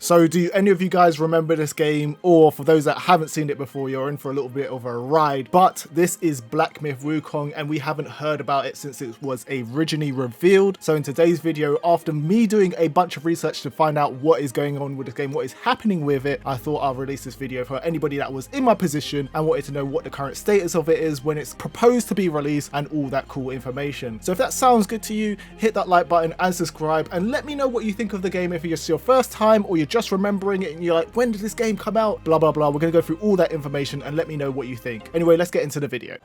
So do any of you guys remember this game? Or for those that haven't seen it before, you're in for a little bit of a ride. But this is Black Myth Wukong, and we haven't heard about it since it was originally revealed. So in today's video, after me doing a bunch of research to find out what is going on with this game, what is happening with it, I thought I'll release this video for anybody that was in my position and wanted to know what the current status of it is, when it's proposed to be released, and all that cool information. So if that sounds good to you, hit that like button and subscribe, and let me know what you think of the game. If it's your first time or you're just remembering it and you're like, when did this game come out? Blah, blah, blah. We're going to go through all that information and let me know what you think. Anyway, let's get into the video.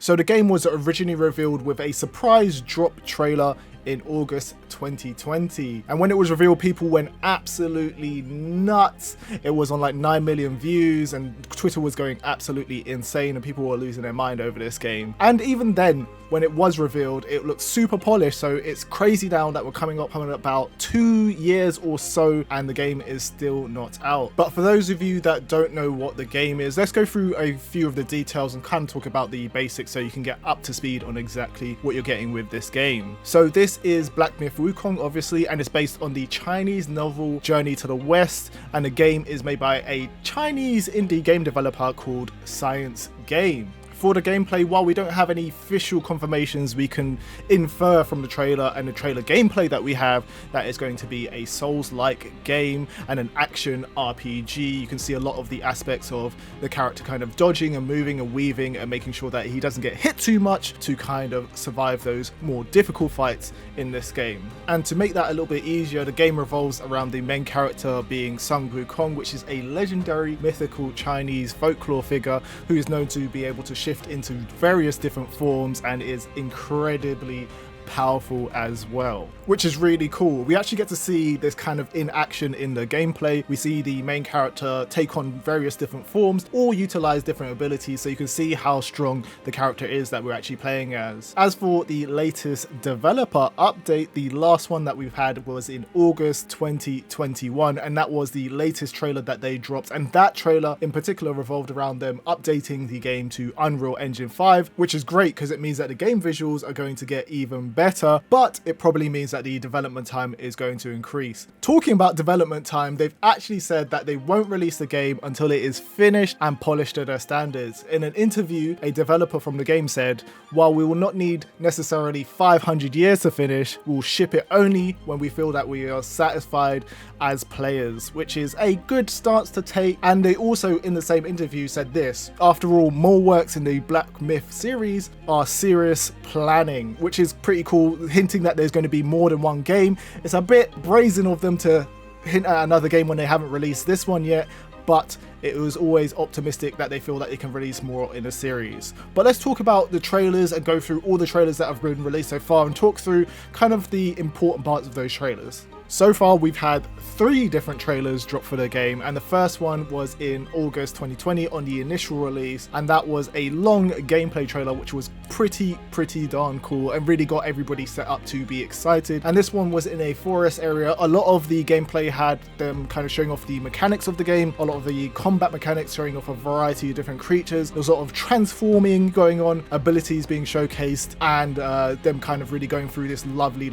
So the game was originally revealed with a surprise drop trailer in August 2020, and when it was revealed, people went absolutely nuts. It was on like 9 million views, and Twitter was going absolutely insane, and people were losing their mind over this game. And even then, when it was revealed, it looked super polished. So it's crazy now that we're coming up about 2 years or so and the game is still not out. But for those of you that don't know what the game is, let's go through a few of the details and kind of talk about the basics so you can get up to speed on exactly what you're getting with this game. So this is Black Myth Wukong, obviously, and it's based on the Chinese novel Journey to the West, and the game is made by a Chinese indie game developer called Science Game. For the gameplay, while we don't have any official confirmations, we can infer from the trailer and the trailer gameplay that we have that it's going to be a Souls-like game and an action RPG. You can see a lot of the aspects of the character kind of dodging and moving and weaving and making sure that he doesn't get hit too much to kind of survive those more difficult fights in this game. And to make that a little bit easier, the game revolves around the main character being Sun Wukong, which is a legendary mythical Chinese folklore figure who is known to be able to shift into various different forms and is incredibly powerful as well, which is really cool. We actually get to see this kind of in action in the gameplay. We see the main character take on various different forms or utilize different abilities, so you can see how strong the character is that we're actually playing as. As for the latest developer update, the last one that we've had was in August 2021, and that was the latest trailer that they dropped, and that trailer in particular revolved around them updating the game to Unreal Engine 5, which is great because it means that the game visuals are going to get even better, but it probably means that the development time is going to increase. Talking about development time, they've actually said that they won't release the game until it is finished and polished to their standards. In an interview, a developer from the game said, "While we will not need necessarily 500 years to finish, we'll ship it only when we feel that we are satisfied as players," which is a good stance to take. And they also, in the same interview, said this: "After all, more works in the Black Myth series are serious planning," which is pretty cool, hinting that there's going to be more than one game. It's a bit brazen of them to hint at another game when they haven't released this one yet, but it was always optimistic that they feel that they can release more in a series. But let's talk about the trailers and go through all the trailers that have been released so far and talk through kind of the important parts of those trailers. So far, we've had 3 different trailers drop for the game, and the first one was in August 2020 on the initial release, and that was a long gameplay trailer which was pretty darn cool and really got everybody set up to be excited. And this one was in a forest area. A lot of the gameplay had them kind of showing off the mechanics of the game, a lot of the combat mechanics, showing off a variety of different creatures. There was a lot of transforming going on, abilities being showcased, and them kind of really going through this lovely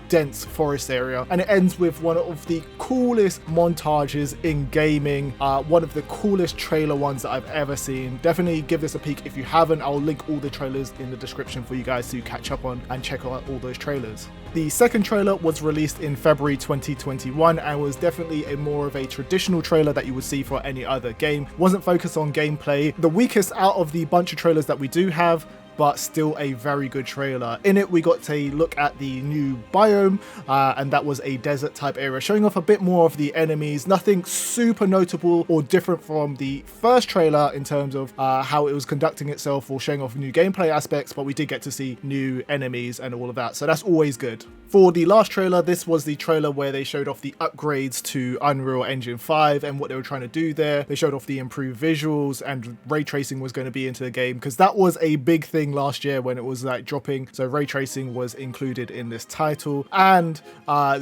dense forest area. And it ends with one of the coolest montages in gaming, one of the coolest trailer ones that I've ever seen. Definitely give this a peek if you haven't. I'll link all the trailers in the description for you guys to catch up on and check out all those trailers. The second trailer was released in February 2021 and was definitely a more of a traditional trailer that you would see for any other game. Wasn't focused on gameplay. The weakest out of the bunch of trailers that we do have but still a very good trailer. In it, we got to look at the new biome, and that was a desert type area, showing off a bit more of the enemies. Nothing super notable or different from the first trailer in terms of how it was conducting itself or showing off new gameplay aspects, but we did get to see new enemies and all of that, so that's always good. For the last trailer, this was the trailer where they showed off the upgrades to Unreal Engine 5 and what they were trying to do there. They showed off the improved visuals, and ray tracing was going to be into the game, because that was a big thing last year when it was like dropping, so ray tracing was included in this title. And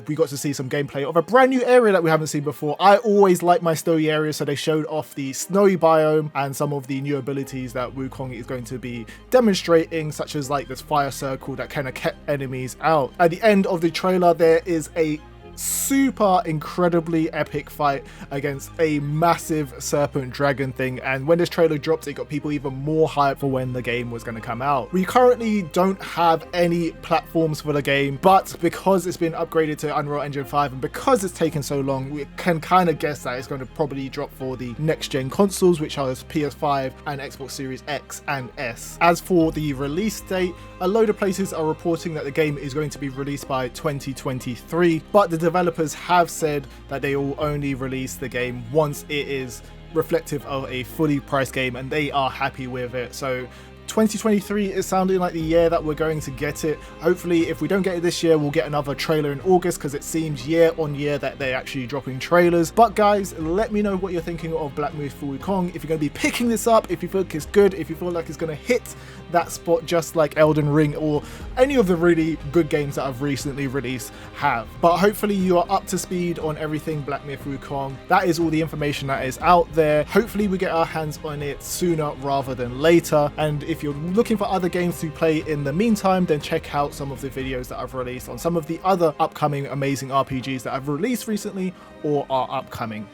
we got to see some gameplay of a brand new area that we haven't seen before. I always like my snowy areas, so they showed off the snowy biome and some of the new abilities that Wukong is going to be demonstrating, such as like this fire circle that kind of kept enemies out. At the end of the trailer, there is a super incredibly epic fight against a massive serpent dragon thing, and when this trailer dropped, it got people even more hyped for when the game was going to come out. We currently don't have any platforms for the game, but because it's been upgraded to Unreal Engine 5 and because it's taken so long, we can kind of guess that it's going to probably drop for the next gen consoles, which are PS5 and Xbox Series X and S. As for the release date, a load of places are reporting that the game is going to be released by 2023, but the developers have said that they will only release the game once it is reflective of a fully priced game and they are happy with it. So 2023 is sounding like the year that we're going to get it. Hopefully, if we don't get it this year, we'll get another trailer in August, because it seems year on year that they're actually dropping trailers. But guys, let me know what you're thinking of Black Myth Wukong. If you're going to be picking this up, if you feel like it's good, if you feel like it's going to hit that spot just like Elden Ring or any of the really good games that I've recently released have. But hopefully you are up to speed on everything Black Myth Wukong. That is all the information that is out there. Hopefully we get our hands on it sooner rather than later. And if you're looking for other games to play in the meantime, then check out some of the videos that I've released on some of the other upcoming amazing RPGs that I've released recently or are upcoming.